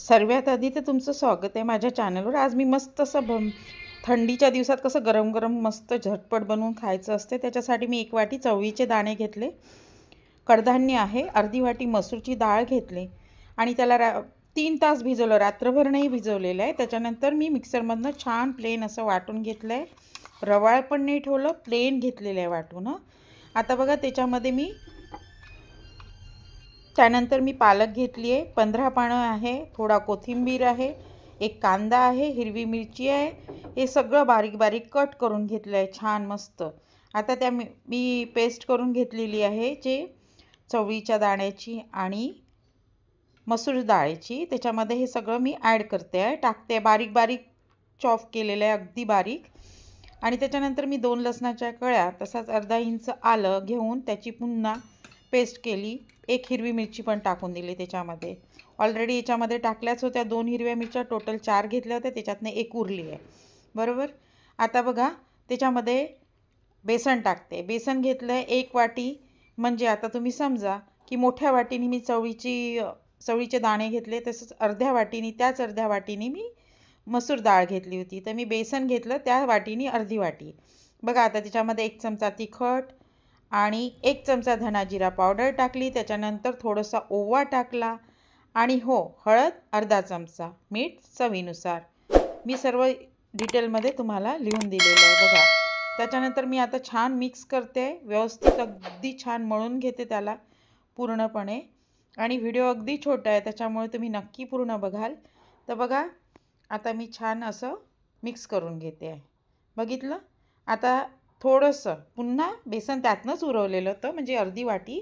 सर्वात आधी तर तुमचं स्वागत आहे माझ्या चॅनलवर। आज मी मस्त असं थंडीच्या दिवसात कसं गरम गरम मस्त झटपट बनवून खायचं असते त्याच्यासाठी मी 1 वाटी चवळीचे दाणे घेतले, कडधान्य आहे, अर्धी वाटी मसूरची डाळ घेतली आणि त्याला 3 तास भिजवलं, रात्रभर नाही भिजवलेलं आहे। त्याच्यानंतर मी मिक्सरमधनं छान प्लेन असं वाटून घेतलं आहे, रवाळ पण नाही ठेवलं, प्लेन घेतलेलं आहे वाटून। आता बघा त्याच्यामध्ये त्यानंतर मी पालक घेतली आहे, 15 पानं आहे, थोडा कोथिंबीर आहे, 1 कांदा आहे, हिरवी मिरची आहे, हे सगळं बारीक बारीक कट करून घेतलं आहे छान मस्त। आता मी पेस्ट करून घेतलेली आहे जे चवळीच्या दाण्याची आणि मसूर डाळीची, त्याच्यामध्ये हे सगळं मी ॲड टाकते बारीक बारीक चॉप केलेलं आहे अगदी बारीक। आणि त्याच्यानंतर मी 2 लसणाच्या कळ्या, तसाच अर्धा इंच आलं घेऊन त्याची पुन्हा पेस्ट केली, 1 हिरवी मिरची पण टाकून दिली त्याच्यामध्ये। ऑलरेडी याच्यामध्ये टाकल्याच होत्या 2 हिरव्या मिरच्या, टोटल 4 घेतल्या होत्या, त्याच्यातनं 1 उरली आहे बरोबर। आता बघा त्याच्यामध्ये बेसन टाकते, बेसन घेतलं आहे 1 वाटी, म्हणजे आता तुम्ही समजा की मोठ्या वाटीने मी चवळीचे दाणे घेतले, तसंच त्याच अर्ध्या वाटीने मी मसूर डाळ घेतली होती, तर मी बेसन घेतलं त्या वाटीने अर्धी वाटी। बघा आता त्याच्यामध्ये 1 चमचा तिखट आणि 1 चमचा धना जिरा पावडर टाकली, त्याच्यानंतर थोडासा ओवा टाकला आणि हळद अर्धा चमचा, मीठ चवीनुसार। मी सर्व डिटेलमध्ये तुम्हाला लिहून दिलेलं आहे बघा। त्याच्यानंतर मी आता छान मिक्स करते, व्यवस्थित अगदी छान मळून घेते त्याला पूर्णपणे। आणि व्हिडिओ अगदी छोटा आहे त्याच्यामुळे तुम्ही नक्की पूर्ण बघाल। तर बघा आता मी छान असं मिक्स करून घेते आहे, बघितलं। आता थोडंसं पुन्हा बेसन त्यातनंच उरवलेलं होतं, म्हणजे अर्धी वाटी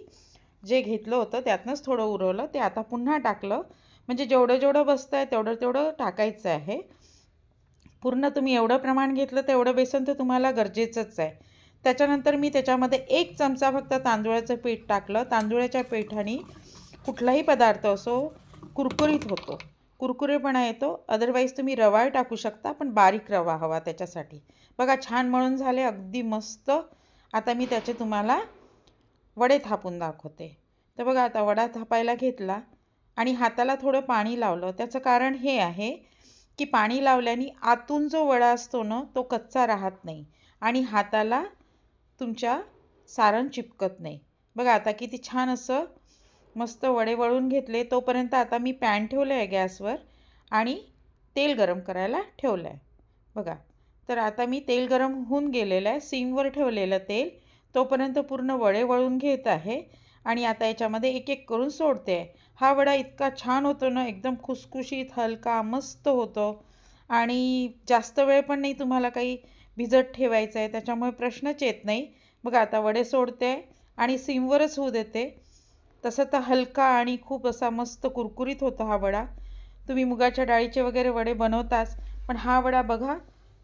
जे घेतलं होतं त्यातनंच थोडं उरवलं, ते आता पुन्हा टाकलं, म्हणजे जेवढं बसतं आहे तेवढं टाकायचं आहे। पूर्ण तुम्ही एवढं प्रमाण घेतलं तर एवढं बेसन तर तुम्हाला गरजेचंच आहे। त्याच्यानंतर मी त्याच्यामध्ये 1 चमचा फक्त तांदूळाचं पीठ टाकलं। तांदूळाच्या पिठाने कुठलाही पदार्थ असो कुरकुरीत होतो, कुरकुरेपणा येतो, अदरवाईज तुम्ही रवा टाकू शकता, पण बारीक रवा हवा त्याच्यासाठी। बघा छान मळून झाले अगदी मस्त। आता मी त्याचे तुम्हाला वडे थापून दाखवते। तर बघा आता वडा थापायला घेतला आणि हाताला थोडं पाणी लावलं, त्याचं कारण हे आहे की पाणी लावल्याने आतून जो वडा असतो ना तो कच्चा राहत नाही आणि हाताला तुमच्या सारण चिपकत नाही। बघा आता किती छान असं मस्त वडे वळून घेतले। तोपर्यंत आता मी पॅन ठेवलं आहे गॅसवर आणि तेल गरम करायला ठेवलं आहे बघा। तर आता मी तेल गरम होऊन गेलेलं आहे, सिमवर ठेवलेलं तेल, तोपर्यंत पूर्ण वडे वळून घेत आहे आणि आता याच्यामध्ये एक एक करून सोडते आहे। हा वडा इतका छान होतो ना, एकदम खुसखुशीत हलका मस्त होतो आणि जास्त वेळ पण नाही तुम्हाला काही भिजत ठेवायचं आहे, त्याच्यामुळे प्रश्नच येत नाही। बघा आता वडे सोडते आणि सिमवरच होऊ देते। तसं तर हलका आणि खूप असा मस्त कुरकुरीत होता हा वडा। तुम्ही मुगाच्या डाळीचे वगैरे वडे बनवताच, पण हा वडा बघा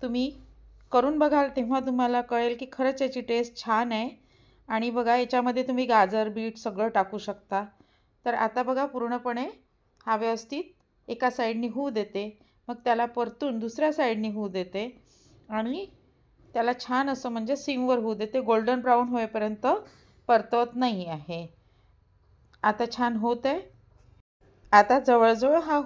तुम्ही करून बघाल तेव्हा तुम्हाला कळेल की खरंच याची टेस्ट छान आहे। आणि बघा याच्यामध्ये तुम्ही गाजर बीट सगळं टाकू शकता। तर आता बघा पूर्णपणे हा व्यवस्थित एका साईडनी होऊ देते, मग त्याला परतून दुसऱ्या साईडनी होऊ देते आणि त्याला छान असं म्हणजे सिमवर होऊ देते, गोल्डन ब्राऊन होईपर्यंत परतवत नाही आहे। आता छान होत आहे, आता जवळजवळ हा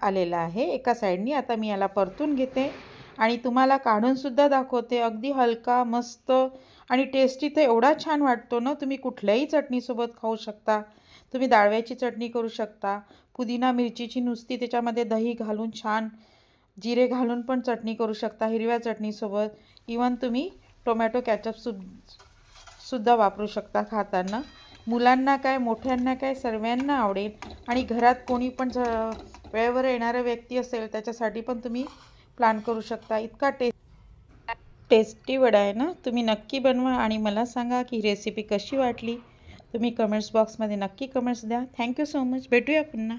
आलेला आहे एका साईडनी। आता मी याला परतून घेते आणि तुम्हाला काढूनसुद्धा दाखवते, अगदी हलका मस्त आणि टेस्टी तर एवढा छान वाटतो ना, तुम्ही कुठल्याही चटणीसोबत खाऊ शकता। तुम्ही डाळव्याची चटणी करू शकता, पुदिना मिरचीची नुसती त्याच्यामध्ये दही घालून छान जिरे घालून पण चटणी करू शकता हिरव्या चटणीसोबत, इवन तुम्ही टोमॅटो कॅचअप सुद्धा वापरू शकता खाताना। मुलांना काय मोठ्यांना काय सर्वांना आवडेल आणि घरात कोणी पण वेळेवर येणारा व्यक्ती असेल त्याच्यासाठी पण तुम्ही प्लॅन करू शकता। इतका टेस्टी वडा आहे ना, तुम्ही नक्की बनवा आणि मला सांगा की रेसिपी कशी वाटली। तुम्ही कमेंट्स बॉक्समध्ये नक्की कमेंट्स द्या। थँक्यू सो मच, भेटूया पुन्हा।